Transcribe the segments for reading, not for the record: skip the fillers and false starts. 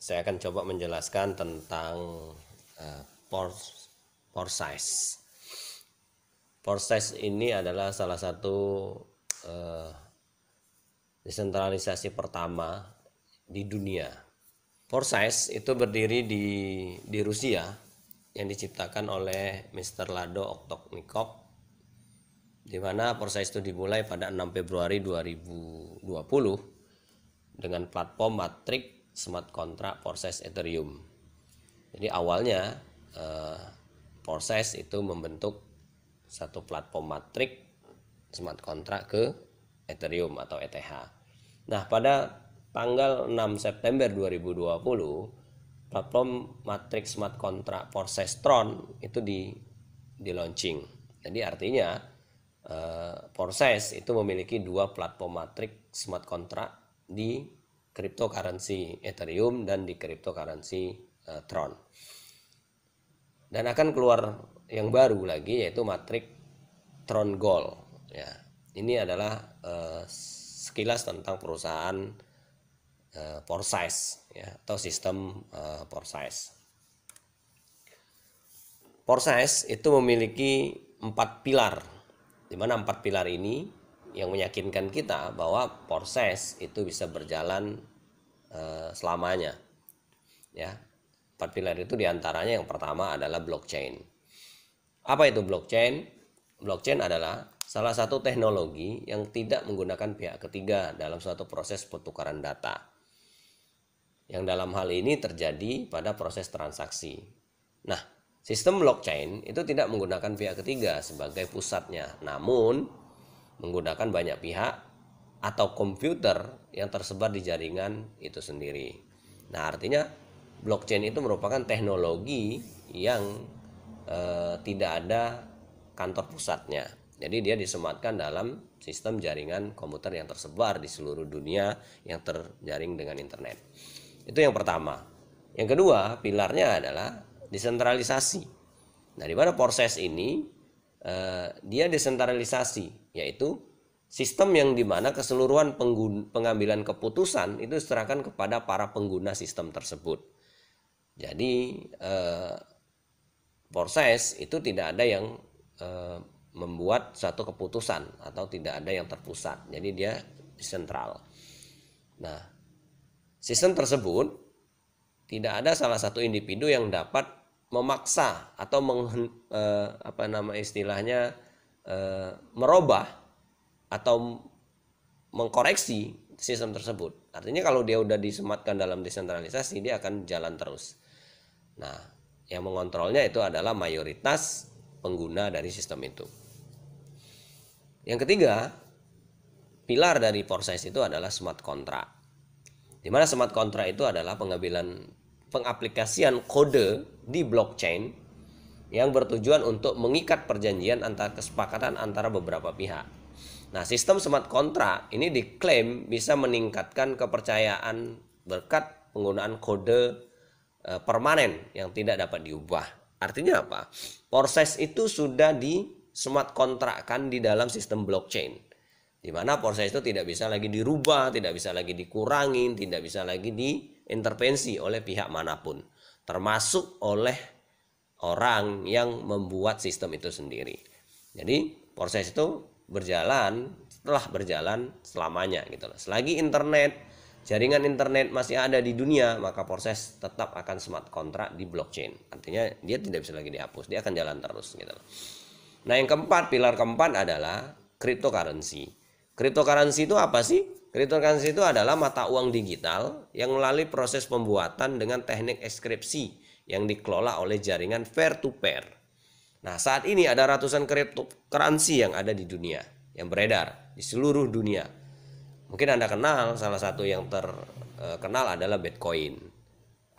Saya akan coba menjelaskan tentang pore size. Pore size ini adalah salah satu desentralisasi pertama di dunia. Pore size itu berdiri di Rusia yang diciptakan oleh Mr. Lado Oktoknikov, di mana pore size itu dimulai pada 6 Februari 2020 dengan platform Matrix Smart Contract pore size Ethereum. Jadi awalnya pore size itu membentuk satu platform Matrix Smart Contract ke Ethereum atau ETH. Nah, pada tanggal 6 September 2020 platform Matrix Smart Contract pore size Tron itu di launching. Jadi artinya pore size itu memiliki dua platform Matrix Smart Contract di cryptocurrency Ethereum dan di cryptocurrency Tron. Dan akan keluar yang baru lagi, yaitu Matrix Tron Gold. Ya, ini adalah sekilas tentang perusahaan pore size, ya, atau sistem pore size. Pore size itu memiliki 4 pilar, di mana 4 pilar ini yang meyakinkan kita bahwa pore size itu bisa berjalan selamanya. Ya, 4 pilar itu diantaranya yang pertama adalah blockchain. Apa itu blockchain? Blockchain adalah salah satu teknologi yang tidak menggunakan pihak ketiga dalam suatu proses pertukaran data. Yang dalam hal ini terjadi pada proses transaksi. Nah, sistem blockchain itu tidak menggunakan pihak ketiga sebagai pusatnya, namun menggunakan banyak pihak atau komputer yang tersebar di jaringan itu sendiri. Nah, artinya blockchain itu merupakan teknologi yang tidak ada kantor pusatnya. Jadi dia disematkan dalam sistem jaringan komputer yang tersebar di seluruh dunia yang terjaring dengan internet. Itu yang pertama. Yang kedua, pilarnya adalah desentralisasi. Nah, di mana pore size ini dia desentralisasi, yaitu sistem yang dimana keseluruhan pengambilan keputusan itu diserahkan kepada para pengguna sistem tersebut. Jadi pore size itu tidak ada yang membuat satu keputusan atau tidak ada yang terpusat. Jadi dia sentral. Nah, sistem tersebut tidak ada salah satu individu yang dapat memaksa atau merubah atau mengkoreksi sistem tersebut. Artinya kalau dia udah disematkan dalam desentralisasi, dia akan jalan terus. Nah, yang mengontrolnya itu adalah mayoritas pengguna dari sistem itu. Yang ketiga, pilar dari pore size itu adalah smart contract. Di mana smart contract itu adalah pengaplikasian kode di blockchain yang bertujuan untuk mengikat perjanjian antara kesepakatan antara beberapa pihak. Nah, sistem smart contract ini diklaim bisa meningkatkan kepercayaan berkat penggunaan kode permanen yang tidak dapat diubah. Artinya apa? Pore size itu sudah di smart contract kan di dalam sistem blockchain, di mana pore size itu tidak bisa lagi dirubah, tidak bisa lagi dikurangi, tidak bisa lagi diintervensi oleh pihak manapun, termasuk oleh orang yang membuat sistem itu sendiri. Jadi pore size itu telah berjalan selamanya gitu loh. Selagi jaringan internet masih ada di dunia, maka pore size tetap akan smart contract di blockchain. Artinya dia tidak bisa lagi dihapus, dia akan jalan terus gitu loh. Nah, yang keempat, pilar keempat adalah cryptocurrency. Cryptocurrency itu apa sih? Cryptocurrency itu adalah mata uang digital yang melalui proses pembuatan dengan teknik enkripsi yang dikelola oleh jaringan peer to peer. Nah, saat ini ada ratusan cryptocurrency yang ada di dunia, yang beredar di seluruh dunia. Mungkin Anda kenal, salah satu yang terkenal adalah Bitcoin.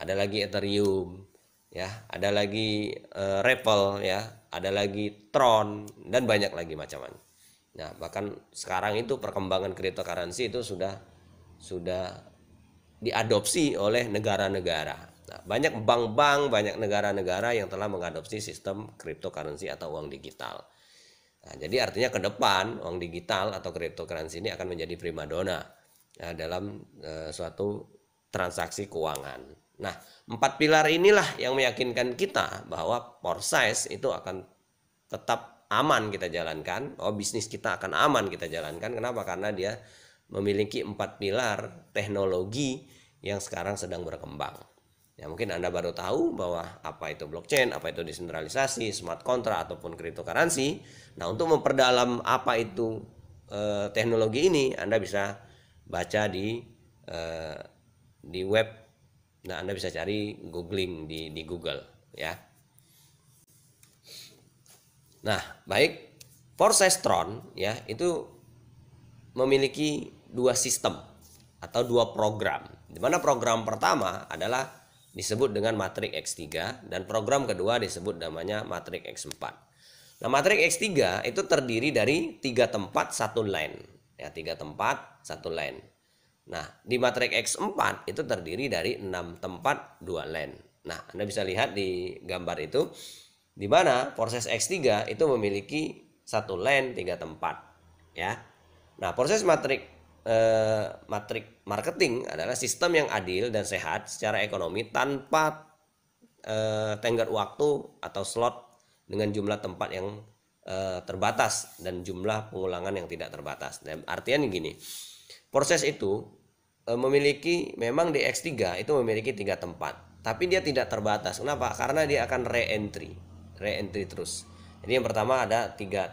Ada lagi Ethereum, ya, ada lagi Ripple, ya, ada lagi Tron, dan banyak lagi macam-macam. Nah, bahkan sekarang itu perkembangan cryptocurrency itu sudah diadopsi oleh negara-negara. Nah, banyak bank-bank, banyak negara-negara yang telah mengadopsi sistem cryptocurrency atau uang digital. Nah, jadi artinya ke depan uang digital atau cryptocurrency ini akan menjadi primadona dalam suatu transaksi keuangan. Nah, 4 pilar inilah yang meyakinkan kita bahwa Foresize itu akan tetap aman kita jalankan. Oh, bisnis kita akan aman kita jalankan. Kenapa? Karena dia memiliki 4 pilar teknologi yang sekarang sedang berkembang. Ya, mungkin Anda baru tahu bahwa apa itu blockchain, apa itu desentralisasi, smart contract ataupun cryptocurrency. Nah, untuk memperdalam apa itu teknologi ini, Anda bisa baca di web. Nah, Anda bisa cari googling di Google ya. Nah, baik, Foresize-tron ya itu memiliki dua sistem atau dua program. Di mana program pertama adalah disebut dengan Matrix X3 dan program kedua disebut namanya Matrix X4. Nah, Matrix X3 itu terdiri dari 3 tempat 1 LAN. Ya, 3 tempat 1 LAN. Nah, di Matrix X4 itu terdiri dari 6 tempat 2 LAN. Nah, Anda bisa lihat di gambar itu di mana Foresize X3 itu memiliki 1 LAN 3 tempat, ya. Nah, proses matrix marketing adalah sistem yang adil dan sehat secara ekonomi tanpa tenggat waktu atau slot dengan jumlah tempat yang terbatas dan jumlah pengulangan yang tidak terbatas. Dan artinya gini, proses itu memiliki, memang di X3 itu memiliki 3 tempat, tapi dia tidak terbatas. Kenapa? Karena dia akan re-entry terus. Jadi yang pertama ada 3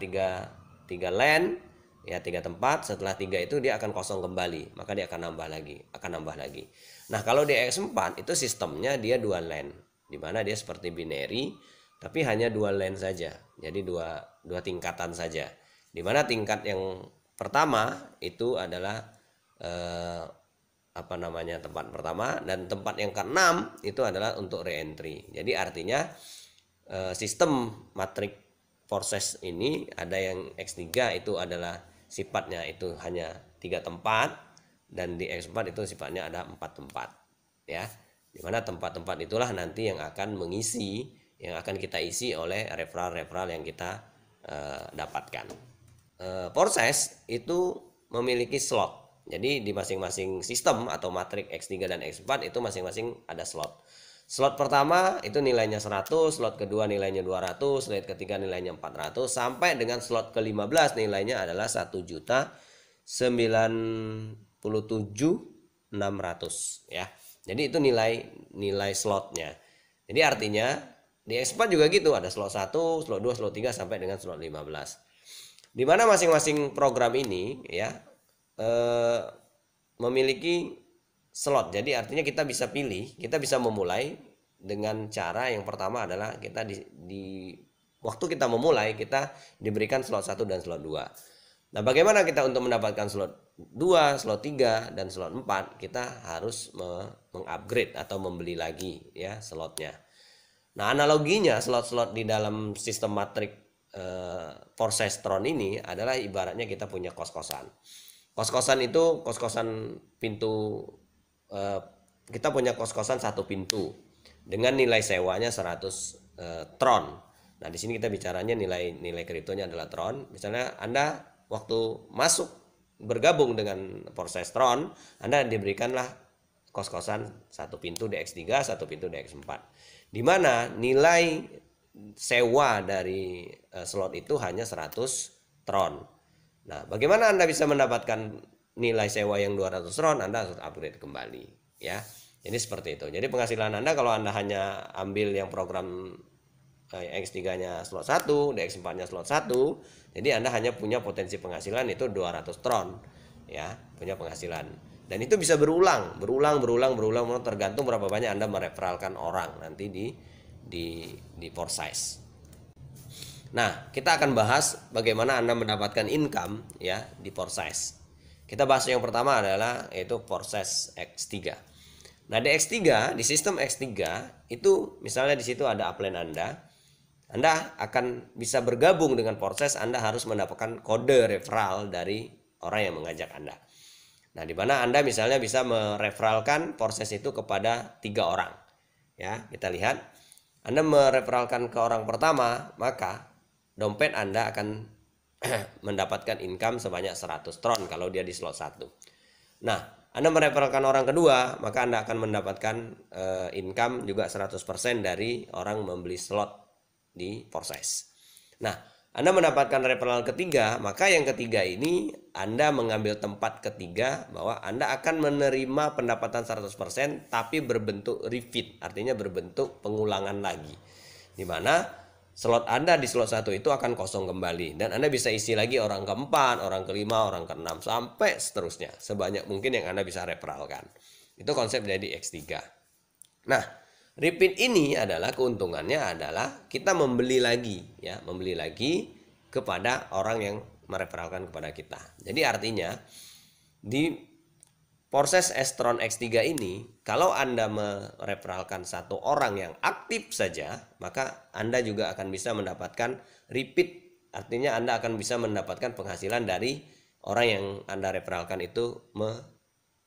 LAN ya, 3 tempat. Setelah 3 itu dia akan kosong kembali, maka dia akan nambah lagi. Nah, kalau di X4 itu sistemnya dia dual LAN, di mana dia seperti binary tapi hanya dual LAN saja. Jadi dua tingkatan saja. Di mana tingkat yang pertama itu adalah tempat pertama, dan tempat yang keenam itu adalah untuk reentry. Jadi artinya sistem matrix Foresize ini ada yang X3 itu adalah sifatnya itu hanya 3 tempat, dan di X4 itu sifatnya ada 4 tempat ya. Dimana tempat-tempat itulah nanti yang akan kita isi oleh referral yang kita dapatkan. Foresize itu memiliki slot. Jadi di masing-masing sistem atau matrix X3 dan X4 itu masing-masing ada slot. Slot pertama itu nilainya 100, slot kedua nilainya 200, slot ketiga nilainya 400, sampai dengan slot ke-15 nilainya adalah 1.097.600 ya. Jadi itu nilai slotnya. Jadi artinya di X4 juga gitu, ada slot 1, slot 2, slot 3 sampai dengan slot 15. Di mana masing-masing program ini ya memiliki slot. Jadi artinya kita bisa pilih, kita bisa memulai dengan cara yang pertama adalah kita di waktu kita memulai kita diberikan slot 1 dan slot 2. Nah, bagaimana kita untuk mendapatkan slot 2, slot 3 dan slot 4? Kita harus mengupgrade atau membeli lagi ya slotnya. Nah, analoginya slot-slot di dalam sistem matrix Foresize-tron ini adalah ibaratnya kita punya kos-kosan. Kos-kosan itu pintu, kita punya kos-kosan 1 pintu dengan nilai sewanya 100 tron. Nah, di sini kita bicaranya nilai kriptonya adalah tron. Misalnya Anda waktu masuk bergabung dengan Foresize-tron, Anda diberikanlah kos-kosan 1 pintu di X3, 1 pintu di X4. Di mana nilai sewa dari slot itu hanya 100 tron. Nah, bagaimana Anda bisa mendapatkan nilai sewa yang 200 tron? Anda harus upgrade kembali ya. Jadi seperti itu. Jadi penghasilan Anda kalau Anda hanya ambil yang program X3-nya slot 1, di X4-nya slot 1, jadi Anda hanya punya potensi penghasilan itu 200 tron ya, punya penghasilan. Dan itu bisa berulang tergantung berapa banyak Anda mereferalkan orang nanti di Foresize. Nah, kita akan bahas bagaimana Anda mendapatkan income ya di Foresize. Kita bahas yang pertama adalah yaitu Foresize X3. Nah, di X3, di sistem X3 itu misalnya di situ ada upline Anda akan bisa bergabung dengan Foresize. Anda harus mendapatkan kode referral dari orang yang mengajak Anda. Nah, di mana Anda misalnya bisa mereferalkan Foresize itu kepada 3 orang. Ya, kita lihat. Anda mereferalkan ke orang pertama, maka dompet Anda akan mendapatkan income sebanyak 100 tron kalau dia di slot 1. Nah, Anda mereferralkan orang kedua, maka Anda akan mendapatkan income juga 100% dari orang membeli slot di Forces. Nah, Anda mendapatkan referral ketiga, maka yang ketiga ini Anda mengambil tempat ketiga bahwa Anda akan menerima pendapatan 100% tapi berbentuk repeat, artinya berbentuk pengulangan lagi. Di mana slot Anda di slot 1 itu akan kosong kembali dan Anda bisa isi lagi orang keempat, orang kelima, orang keenam sampai seterusnya, sebanyak mungkin yang Anda bisa referralkan. Itu konsep dari X3. Nah, repeat ini adalah keuntungannya adalah kita membeli lagi ya, membeli lagi kepada orang yang mereferralkan kepada kita. Jadi artinya di Forces S-Tron X3 ini, kalau Anda mereferralkan satu orang yang aktif saja, maka Anda juga akan bisa mendapatkan repeat. Artinya Anda akan bisa mendapatkan penghasilan dari orang yang Anda referralkan itu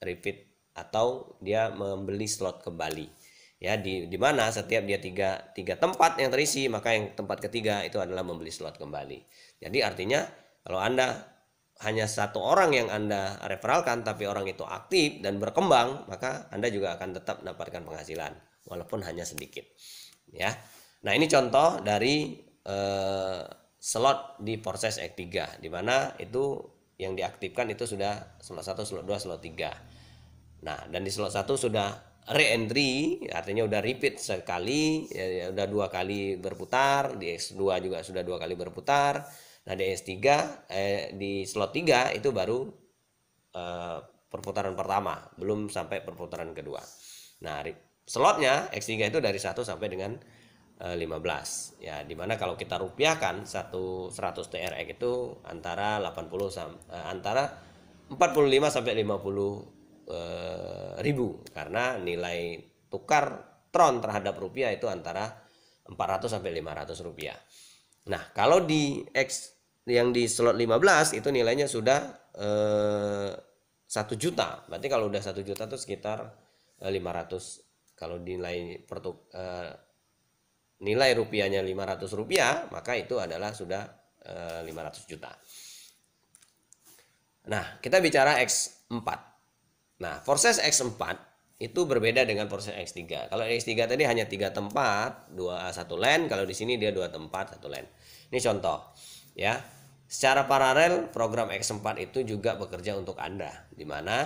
repeat atau dia membeli slot kembali. Ya, di mana setiap dia tiga tempat yang terisi, maka yang tempat ketiga itu adalah membeli slot kembali. Jadi artinya kalau Anda hanya satu orang yang Anda referralkan tapi orang itu aktif dan berkembang, maka Anda juga akan tetap mendapatkan penghasilan walaupun hanya sedikit ya. Nah, ini contoh dari slot di Forces X3 di mana itu yang diaktifkan itu sudah slot 1, slot 2, slot 3. Nah, dan di slot 1 sudah re-entry, artinya udah repeat sekali ya, udah 2 kali berputar. Di X2 juga sudah 2 kali berputar. Nah, di S3 di slot 3 itu baru perputaran pertama, belum sampai perputaran kedua. Nah, slotnya X3 itu dari 1 sampai dengan 15 ya, dimana kalau kita rupiahkan 100 TRX itu antara 45 sampai 50 ribu, karena nilai tukar Tron terhadap rupiah itu antara 400 sampai 500 rupiah. Nah, kalau di X yang di slot 15 itu nilainya sudah 1 juta. Berarti kalau udah 1 juta itu sekitar 500. Kalau nilai rupiahnya 500 rupiah, maka itu adalah sudah 500 juta. Nah, kita bicara X4. Nah, Forces X4 itu berbeda dengan Forces X3. Kalau X3 tadi hanya 3 tempat, 1 LAN, kalau di sini dia 2 tempat, 1 LAN. Ini contoh ya. Secara paralel program X4 itu juga bekerja untuk Anda, di mana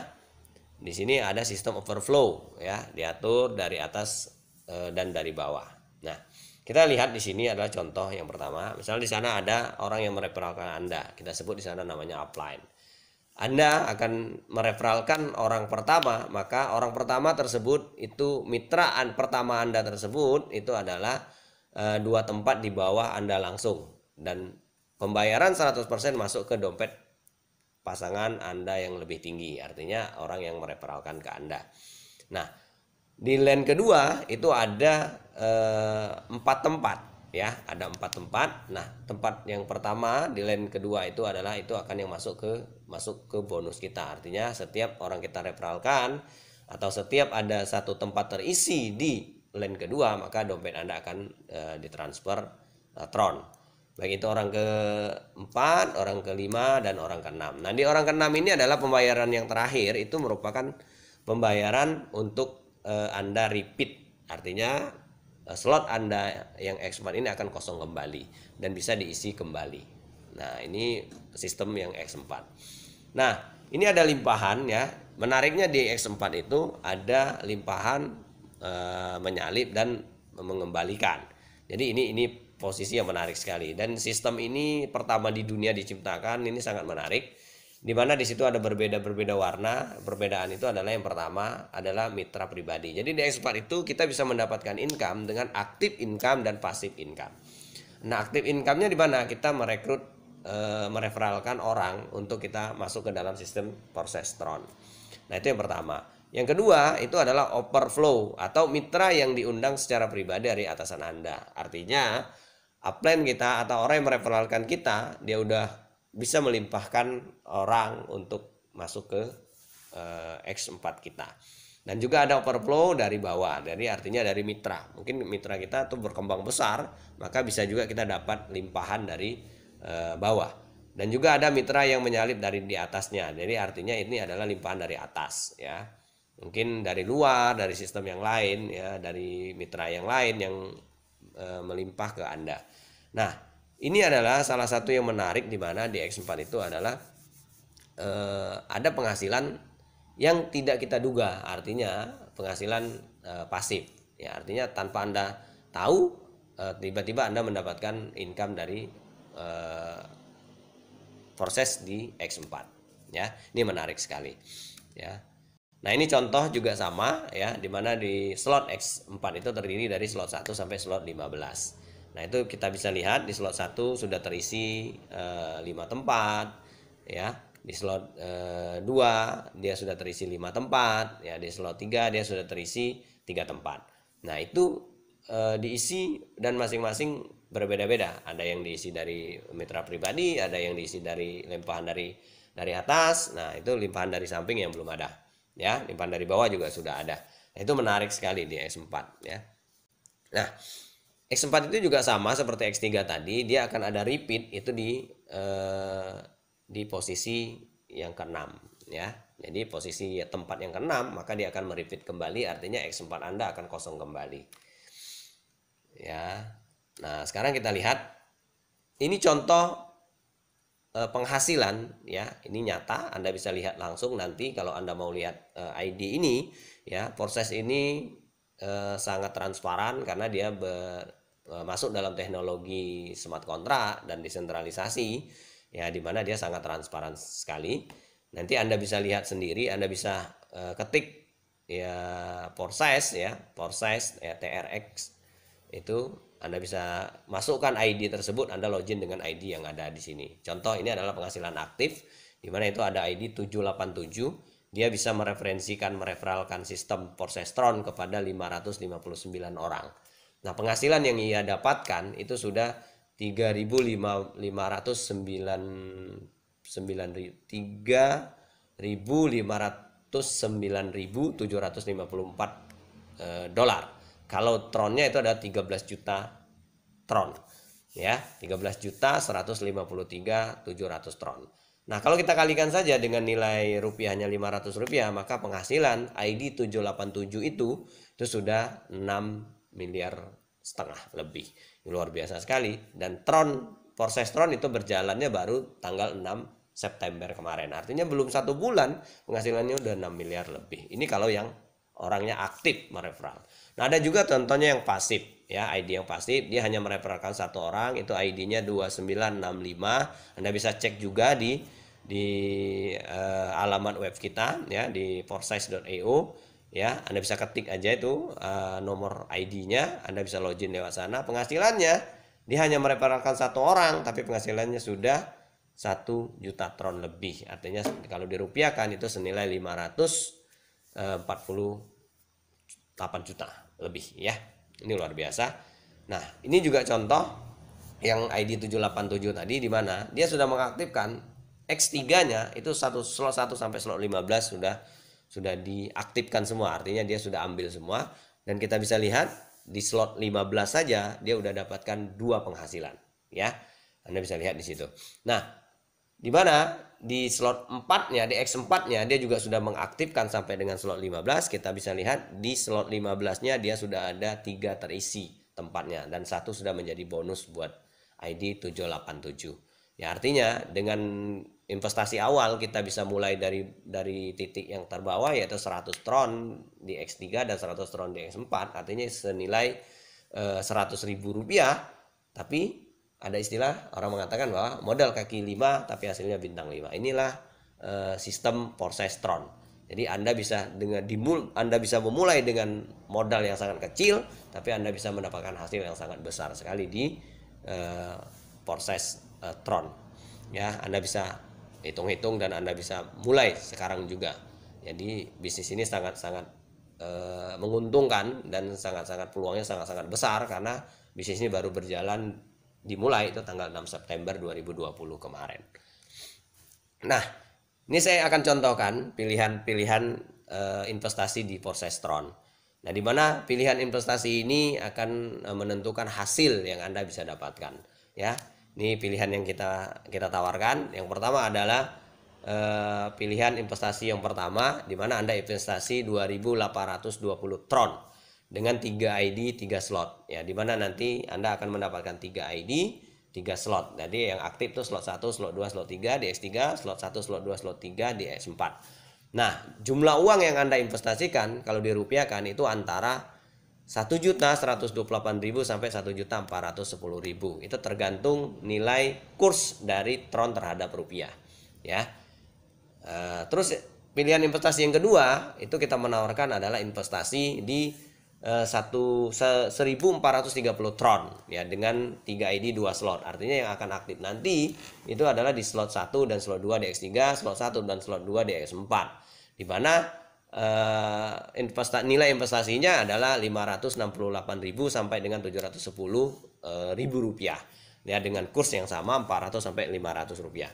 di sini ada sistem overflow ya, diatur dari atas dan dari bawah. Nah, kita lihat di sini adalah contoh yang pertama. Misalnya di sana ada orang yang mereferralkan Anda. Kita sebut di sana namanya upline. Anda akan mereferralkan orang pertama, maka orang pertama tersebut itu mitraan pertama Anda tersebut itu adalah 2 tempat di bawah Anda langsung, dan pembayaran 100% masuk ke dompet pasangan Anda yang lebih tinggi, artinya orang yang mereferralkan ke Anda. Nah, di LAN kedua itu ada 4 tempat ya, ada 4 tempat. Nah, tempat yang pertama di LAN kedua itu adalah itu akan yang masuk ke bonus kita. Artinya setiap orang kita referralkan atau setiap ada 1 tempat terisi di LAN kedua, maka dompet Anda akan ditransfer Tron. Baik itu orang ke-4, orang ke-5, dan orang ke-6. Nah, di orang ke-6 ini adalah pembayaran yang terakhir, itu merupakan pembayaran untuk Anda repeat. Artinya slot Anda yang X4 ini akan kosong kembali dan bisa diisi kembali. Nah, ini sistem yang X4. Nah, ini ada limpahan ya. Menariknya di X4 itu ada limpahan menyalip dan mengembalikan. Jadi ini posisi yang menarik sekali, dan sistem ini pertama di dunia diciptakan. Ini sangat menarik, di mana di situ ada berbeda warna. Perbedaan itu adalah yang pertama adalah mitra pribadi. Jadi di X4 itu kita bisa mendapatkan income dengan aktif income dan pasif income. Nah, aktif income-nya di mana? Kita mereferralkan orang untuk kita masuk ke dalam sistem Forces Tron. Nah, itu yang pertama. Yang kedua itu adalah overflow atau mitra yang diundang secara pribadi dari atasan Anda. Artinya upline kita atau orang yang mereferralkan kita, dia udah bisa melimpahkan orang untuk masuk ke X4 kita. Dan juga ada overflow dari bawah, artinya dari mitra. Mungkin mitra kita tuh berkembang besar, maka bisa juga kita dapat limpahan dari bawah. Dan juga ada mitra yang menyalip dari di atasnya. Jadi artinya ini adalah limpahan dari atas ya. Mungkin dari luar, dari sistem yang lain ya, dari mitra yang lain yang melimpah ke Anda. Nah, ini adalah salah satu yang menarik di mana di X4 itu adalah ada penghasilan yang tidak kita duga, artinya penghasilan pasif. Ya, artinya tanpa Anda tahu tiba-tiba Anda mendapatkan income dari proses di X4 ya. Ini menarik sekali ya. Nah, ini contoh juga sama ya, dimana di slot X4 itu terdiri dari slot 1 sampai slot 15. Nah, itu kita bisa lihat di slot 1 sudah terisi 5 tempat ya. Di slot 2 dia sudah terisi 5 tempat ya. Di slot 3 dia sudah terisi 3 tempat. Nah, itu diisi dan masing-masing berbeda-beda. Ada yang diisi dari mitra pribadi, ada yang diisi dari limpahan dari atas. Nah, itu limpahan dari samping yang belum ada. Ya, limpahan dari bawah juga sudah ada. Nah, itu menarik sekali di X4 ya. Nah, X4 itu juga sama seperti X3 tadi, dia akan ada repeat itu di posisi yang ke-6 ya. Jadi posisi tempat yang ke-6 maka dia akan merepeat kembali, artinya X4 Anda akan kosong kembali. Ya. Nah, sekarang kita lihat ini contoh penghasilan ya, ini nyata, Anda bisa lihat langsung nanti kalau Anda mau lihat ID ini ya. Proses ini sangat transparan karena dia masuk dalam teknologi smart contract dan desentralisasi ya, dimana dia sangat transparan sekali. Nanti Anda bisa lihat sendiri, Anda bisa ketik ya proses ya, TRX itu Anda bisa masukkan ID tersebut, Anda login dengan ID yang ada di sini. Contoh ini adalah penghasilan aktif, di mana itu ada ID 787. Dia bisa mereferalkan sistem Porsestron kepada 559 orang. Nah, penghasilan yang ia dapatkan itu sudah 3.509.754 dolar. Kalau tronnya itu ada 13 juta tron ya, 13.153.700 tron. Nah, kalau kita kalikan saja dengan nilai rupiahnya 500 rupiah, maka penghasilan ID 787 itu sudah 6 miliar setengah lebih. Luar biasa sekali. Dan Porsestron itu berjalannya baru tanggal 6 September kemarin. Artinya belum 1 bulan penghasilannya udah 6 miliar lebih. Ini kalau yang orangnya aktif mereferal. Nah, ada juga contohnya yang pasif ya, ID yang pasif, dia hanya mereferalkan 1 orang, itu ID-nya 2965. Anda bisa cek juga di alamat web kita ya, di forsize.io ya. Anda bisa ketik aja itu nomor ID-nya, Anda bisa login lewat sana. Penghasilannya dia hanya mereferalkan 1 orang, tapi penghasilannya sudah 1 juta tron lebih. Artinya kalau dirupiahkan itu senilai 548 juta lebih ya. Ini luar biasa. Nah, ini juga contoh yang ID 787 tadi, di mana dia sudah mengaktifkan X3-nya itu slot 1 sampai slot 15 sudah diaktifkan semua. Artinya dia sudah ambil semua, dan kita bisa lihat di slot 15 saja dia udah dapatkan 2 penghasilan ya. Anda bisa lihat di situ. Nah, di mana di slot 4-nya, di X4-nya dia juga sudah mengaktifkan sampai dengan slot 15. Kita bisa lihat di slot 15-nya dia sudah ada 3 terisi tempatnya, dan 1 sudah menjadi bonus buat ID 787. Ya, artinya dengan investasi awal kita bisa mulai dari titik yang terbawah, yaitu 100 tron di X3 dan 100 tron di X4, artinya senilai 100.000 rupiah. Tapi ada istilah orang mengatakan bahwa modal kaki 5 tapi hasilnya bintang 5. Inilah sistem Porsestron. Jadi Anda bisa memulai dengan modal yang sangat kecil, tapi Anda bisa mendapatkan hasil yang sangat besar sekali di Porsestron. Ya, Anda bisa hitung-hitung dan Anda bisa mulai sekarang juga. Jadi bisnis ini sangat-sangat menguntungkan dan sangat-sangat peluangnya sangat-sangat besar, karena bisnis ini baru berjalan dimulai itu tanggal 6 September 2020 kemarin. Nah, ini saya akan contohkan pilihan-pilihan investasi di Porsestron. Nah, di mana pilihan investasi ini akan menentukan hasil yang Anda bisa dapatkan ya. Ini pilihan yang kita tawarkan. Yang pertama adalah pilihan investasi yang pertama, di mana Anda investasi 2.820 Tron dengan 3 ID 3 slot ya, di mana nanti Anda akan mendapatkan 3 ID 3 slot. Jadi yang aktif tuh slot 1, slot 2, slot 3 di X3, slot 1, slot 2, slot 3 di X4. Nah, jumlah uang yang Anda investasikan kalau dirupiahkan itu antara 1.128.000 sampai 1.410.000. Itu tergantung nilai kurs dari Tron terhadap rupiah ya. Terus pilihan investasi yang kedua itu kita menawarkan adalah investasi di 1.430 Tron ya, dengan 3 ID 2 slot. Artinya yang akan aktif nanti itu adalah di slot 1 dan slot 2 di X3, slot 1 dan slot 2 di X4. Di mana nilai investasinya adalah 568.000 sampai dengan 710.000 rupiah ya, dengan kurs yang sama 400 sampai 500 rupiah.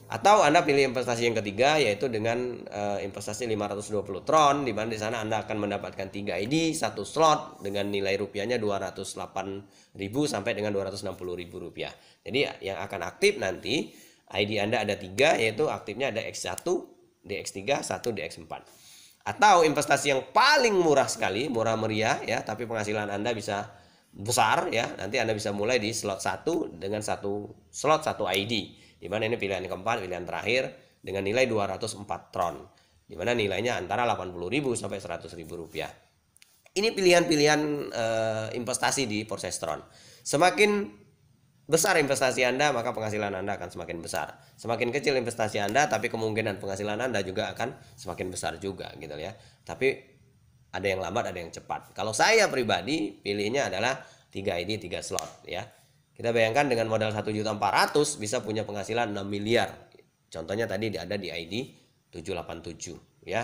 Atau Anda pilih investasi yang ketiga, yaitu dengan investasi 520 Tron, di mana di sana Anda akan mendapatkan 3 ID 1 slot dengan nilai rupiahnya 208.000 sampai dengan 260.000 rupiah. Jadi yang akan aktif nanti ID Anda ada 3, yaitu aktifnya ada X1 di X3, 1 di X4. Atau investasi yang paling murah sekali, murah meriah ya, tapi penghasilan Anda bisa besar ya. Nanti Anda bisa mulai di slot 1 dengan 1 slot 1 ID. Di mana ini pilihan keempat, pilihan terakhir dengan nilai 204 Tron. Di mana nilainya antara 80.000 sampai 100.000 rupiah. Ini pilihan-pilihan investasi di Forsestron. Semakin besar investasi Anda, maka penghasilan Anda akan semakin besar. Semakin kecil investasi Anda, tapi kemungkinan penghasilan Anda juga akan semakin besar juga gitu ya. Tapi ada yang lambat, ada yang cepat. Kalau saya pribadi pilihnya adalah 3 ID 3 slot ya. Kita bayangkan dengan modal 1.400.000 bisa punya penghasilan 6 miliar. Contohnya tadi ada di ID 787 ya.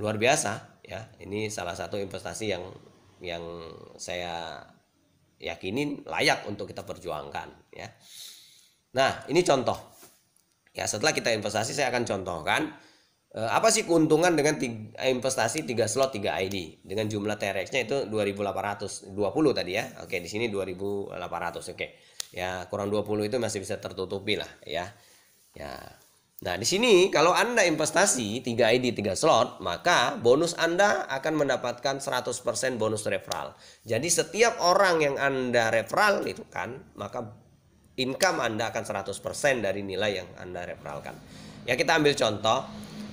Luar biasa ya. Ini salah satu investasi yang saya yakinin layak untuk kita perjuangkan ya. Nah, ini contoh. Ya, setelah kita investasi saya akan contohkan apa sih keuntungan dengan investasi 3 slot 3 ID dengan jumlah TRX-nya itu 2.820 tadi ya. Oke, di sini 2.800. Oke. Ya, kurang 20 itu masih bisa tertutupi lah ya. Ya. Nah, di sini kalau Anda investasi 3 ID 3 slot, maka bonus Anda akan mendapatkan 100% bonus referral. Jadi setiap orang yang Anda referral itu kan, maka income Anda akan 100% dari nilai yang Anda referralkan. Ya, kita ambil contoh.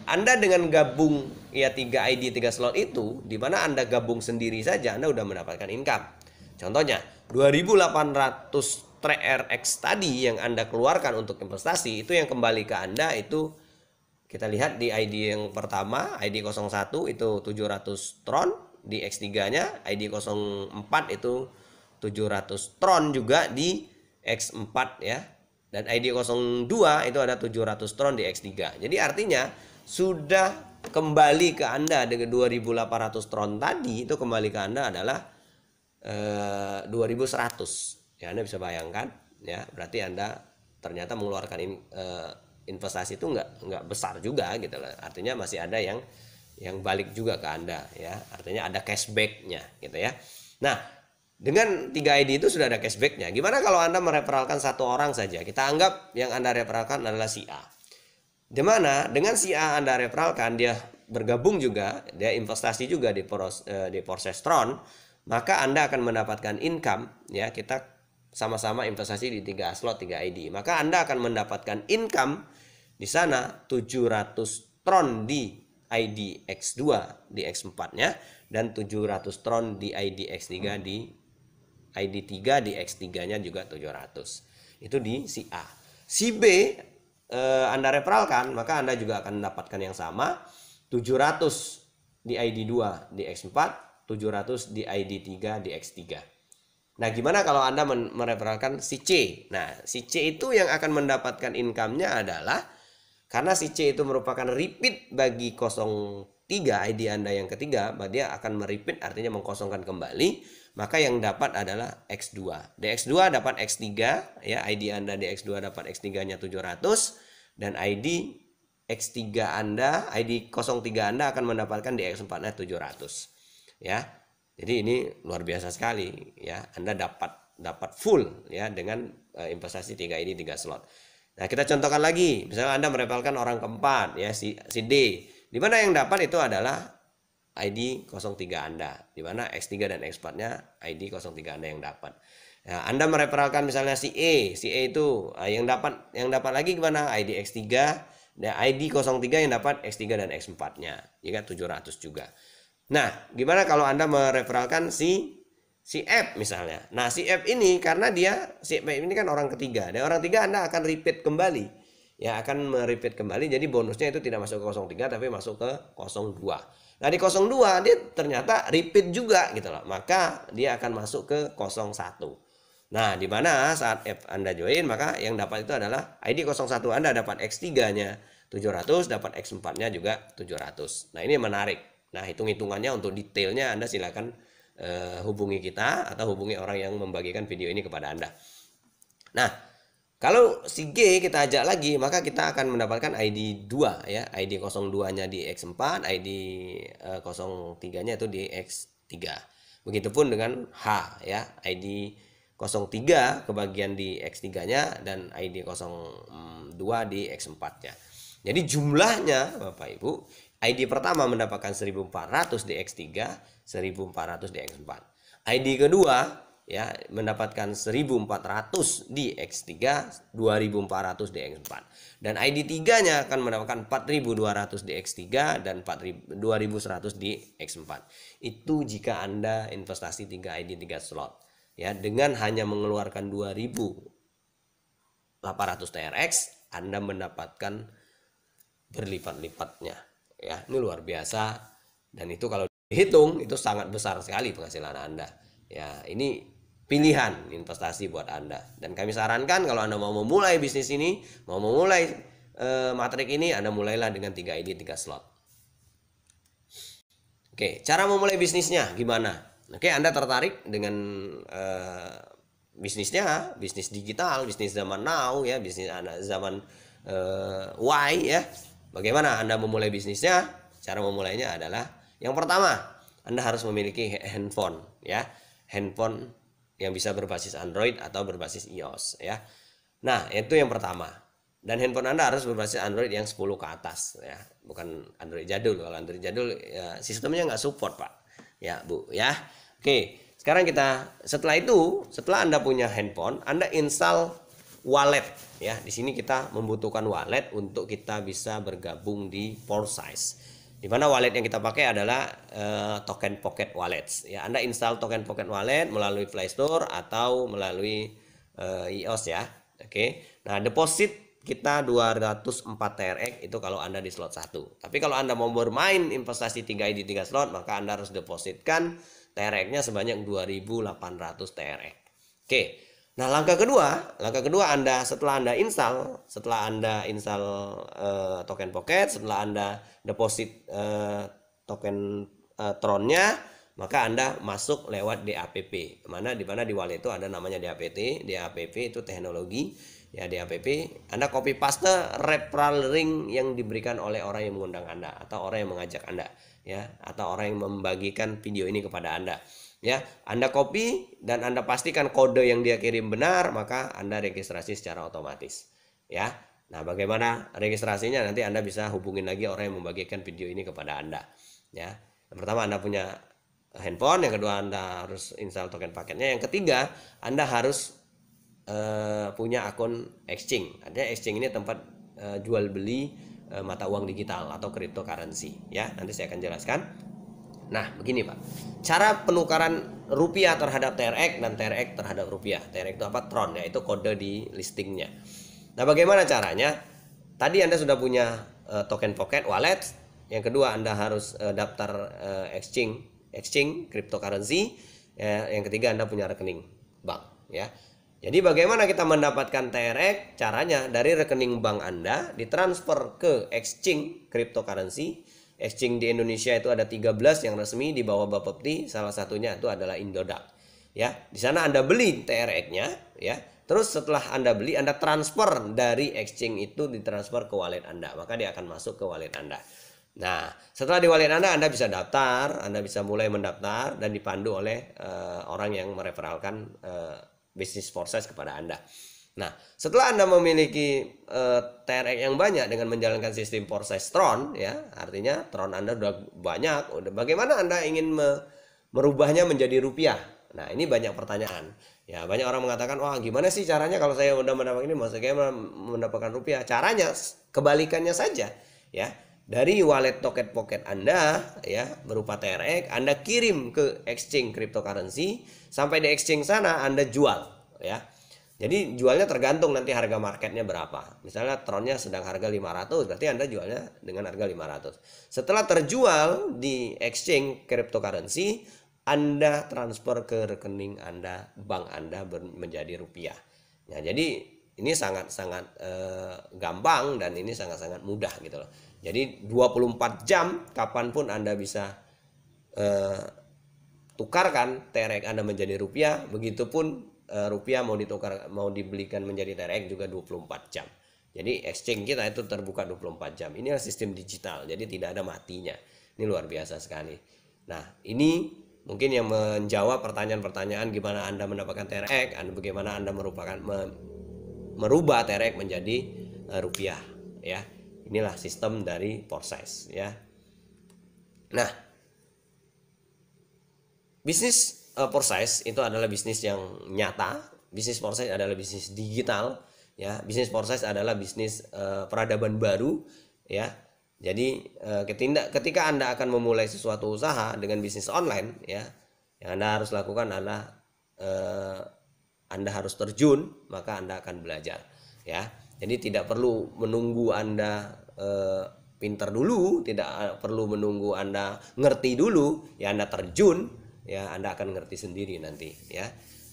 Anda dengan gabung ya 3 ID 3 slot itu, di mana Anda gabung sendiri saja Anda udah mendapatkan income. Contohnya 2.800 TRX tadi yang Anda keluarkan untuk investasi, itu yang kembali ke Anda itu kita lihat di ID yang pertama, ID 01 itu 700 Tron, di X3-nya ID 04 itu 700 Tron juga di X4 ya. Dan ID 02 itu ada 700 Tron di X3. Jadi artinya sudah kembali ke Anda dengan 2.800 Tron tadi, itu kembali ke Anda adalah 2.100. Ya, Anda bisa bayangkan ya, berarti Anda ternyata mengeluarkan investasi itu nggak besar juga gitu lah. Artinya masih ada yang balik juga ke Anda ya. Artinya ada cashbacknya gitu ya. Nah, dengan 3 ID itu sudah ada cashbacknya. Gimana kalau Anda mereferalkan satu orang saja? Kita anggap yang Anda referalkan adalah si A. Di mana dengan si A Anda referalkan, dia bergabung juga, dia investasi juga di Forsestron, maka Anda akan mendapatkan income ya. Kita sama-sama investasi di 3 slot 3 ID, maka Anda akan mendapatkan income di sana 700 Tron di ID X2 di X4-nya dan 700 Tron di ID X3 di ID 3 di X3-nya juga 700. Itu di si A. Si B Anda referalkan, maka Anda juga akan mendapatkan yang sama, 700 di ID 2 di X4, 700 di ID 3 di X3. Nah, gimana kalau Anda mereferalkan si C? Nah, si C itu yang akan mendapatkan income-nya adalah, karena si C itu merupakan repeat bagi 03 ID Anda yang ketiga, dia akan merepeat artinya mengkosongkan kembali, maka yang dapat adalah X2. Di X2 dapat X3 ya, ID Anda di X2 dapat X3-nya 700 dan ID X3 Anda, ID 03 Anda akan mendapatkan di X4-nya 700. Ya. Jadi ini luar biasa sekali ya. Anda dapat dapat full ya dengan investasi 3 ID 3 slot. Nah, kita contohkan lagi. Misalnya Anda mereferalkan orang keempat ya si D. Di mana yang dapat itu adalah ID 03 Anda. Di mana X3 dan X4-nya ID 03 Anda yang dapat. Nah, Anda mereferalkan misalnya si E itu yang dapat lagi gimana? ID X3 dan ID 03 yang dapat X3 dan X4-nya. Ya kan 700 juga. Nah, gimana kalau Anda mereferalkan si F misalnya. Nah, si F ini karena si F ini kan orang ketiga. Dan orang ketiga Anda akan repeat kembali. Ya, akan merepeat kembali. Jadi bonusnya itu tidak masuk ke 03 tapi masuk ke 02. Nah, di 02 dia ternyata repeat juga gitu loh. Maka dia akan masuk ke 01. Nah, di mana saat F Anda join, maka yang dapat itu adalah ID 01 Anda dapat X3-nya 700, dapat X4-nya juga 700. Nah, ini menarik. Nah, hitung-hitungannya untuk detailnya Anda silakan hubungi kita atau hubungi orang yang membagikan video ini kepada Anda. Nah, kalau si G kita ajak lagi, maka kita akan mendapatkan ID 2 ya. ID 02-nya di X4, ID 03-nya itu di X3. Begitupun dengan H ya, ID 03 kebagian di X3-nya dan ID 02 di X4-nya. Jadi jumlahnya Bapak Ibu, ID pertama mendapatkan 1400 di X3, 1400 di X4. ID kedua ya mendapatkan 1400 di X3, 2400 di X4. Dan ID 3-nya akan mendapatkan 4200 di X3 dan 2100 di X4. Itu jika Anda investasi 3 ID 3 slot. Ya, dengan hanya mengeluarkan 2800 TRX, Anda mendapatkan berlipat-lipatnya. Ya, ini luar biasa dan itu kalau dihitung itu sangat besar sekali penghasilan Anda. Ya, ini pilihan investasi buat Anda. Dan kami sarankan kalau Anda mau memulai bisnis ini, mau memulai matrik ini, Anda mulailah dengan 3 ID 3 slot. Oke, cara memulai bisnisnya gimana? Oke, Anda tertarik dengan bisnisnya, bisnis digital, bisnis zaman now ya, bisnis zaman Y ya. Bagaimana Anda memulai bisnisnya? Cara memulainya adalah yang pertama, Anda harus memiliki handphone ya. Handphone yang bisa berbasis Android atau berbasis iOS ya. Nah, itu yang pertama. Dan handphone Anda harus berbasis Android yang 10 ke atas ya, bukan Android jadul. Kalau Android jadul ya, sistemnya nggak support, Pak. Ya, Bu ya. Oke, sekarang setelah Anda punya handphone, Anda install wallet ya. Di sini kita membutuhkan wallet untuk kita bisa bergabung di Foresize. Di mana wallet yang kita pakai adalah Token Pocket Wallets. Ya, Anda install Token Pocket Wallet melalui Play Store atau melalui iOS ya. Oke. Nah, deposit kita 204 TRX itu kalau Anda di slot 1. Tapi kalau Anda mau bermain investasi 3 ID 3 slot, maka Anda harus depositkan TRX-nya sebanyak 2800 TRX. Oke. Nah, langkah kedua Anda setelah Anda install Token Pocket, setelah Anda deposit token Tron-nya, maka Anda masuk lewat DAPP. Di mana di wallet itu ada namanya DAPP. DAPP itu teknologi ya, DAPP. Anda copy paste referral link yang diberikan oleh orang yang mengundang Anda atau orang yang mengajak Anda ya, atau orang yang membagikan video ini kepada Anda. Ya, Anda copy dan Anda pastikan kode yang dia kirim benar, maka Anda registrasi secara otomatis. Ya. Nah, bagaimana registrasinya? Nanti Anda bisa hubungin lagi orang yang membagikan video ini kepada Anda. Ya. Yang pertama Anda punya handphone, yang kedua Anda harus install token paketnya, yang ketiga Anda harus punya akun exchange. Artinya exchange ini tempat jual beli mata uang digital atau cryptocurrency. Ya, nanti saya akan jelaskan. Nah, begini Pak, cara penukaran rupiah terhadap TRX dan TRX terhadap rupiah. TRX itu apa? Tron, yaitu kode di listingnya. Nah, bagaimana caranya? Tadi Anda sudah punya Token Pocket Wallet. Yang kedua Anda harus daftar exchange cryptocurrency. Yang ketiga Anda punya rekening bank. Ya. Jadi bagaimana kita mendapatkan TRX? Caranya dari rekening bank Anda ditransfer ke exchange cryptocurrency. Exchange di Indonesia itu ada 13 yang resmi di bawah Bapepti, salah satunya itu adalah Indodax. Ya, di sana Anda beli TRX-nya, ya. Terus setelah Anda beli, Anda transfer dari exchange itu ditransfer ke wallet Anda, maka dia akan masuk ke wallet Anda. Nah, setelah di wallet Anda bisa daftar, Anda bisa mulai mendaftar dan dipandu oleh orang yang mereferalkan bisnis proses kepada Anda. Nah, setelah Anda memiliki TRX yang banyak dengan menjalankan sistem proses Tron, ya, artinya Tron Anda sudah banyak, bagaimana Anda ingin merubahnya menjadi rupiah? Nah, ini banyak pertanyaan. Ya, banyak orang mengatakan, wah gimana sih caranya kalau saya udah mendapatkan ini, maksudnya mendapatkan rupiah? Caranya kebalikannya saja, ya. Dari wallet Toket Pocket Anda, ya, berupa TRX, Anda kirim ke exchange cryptocurrency, sampai di exchange sana Anda jual, ya. Jadi jualnya tergantung nanti harga marketnya berapa. Misalnya Tronnya sedang harga 500, berarti Anda jualnya dengan harga 500. Setelah terjual di exchange cryptocurrency, Anda transfer ke rekening Anda, bank Anda menjadi rupiah. Nah, jadi ini sangat-sangat gampang dan ini sangat-sangat mudah gitu loh. Jadi 24 jam kapanpun Anda bisa tukarkan TRX Anda menjadi rupiah, begitupun rupiah mau dibelikan menjadi TRX juga 24 jam. Jadi exchange kita itu terbuka 24 jam. Ini adalah sistem digital, jadi tidak ada matinya. Ini luar biasa sekali. Nah, ini mungkin yang menjawab pertanyaan-pertanyaan gimana Anda mendapatkan TRX, bagaimana Anda merubah TRX menjadi rupiah, ya. Inilah sistem dari proses, ya. Nah, bisnis proses itu adalah bisnis yang nyata. Bisnis proses adalah bisnis digital, ya. Bisnis proses adalah bisnis peradaban baru, ya. Jadi ketika Anda akan memulai sesuatu usaha dengan bisnis online, ya, yang Anda harus lakukan adalah Anda harus terjun, maka Anda akan belajar, ya. Jadi tidak perlu menunggu Anda pintar dulu, tidak perlu menunggu Anda ngerti dulu, ya Anda terjun, ya Anda akan ngerti sendiri nanti, ya.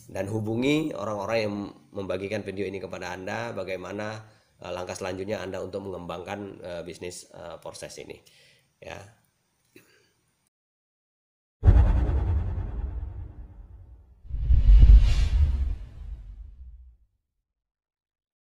Dan hubungi orang-orang yang membagikan video ini kepada Anda, bagaimana langkah selanjutnya Anda untuk mengembangkan bisnis proses ini, ya.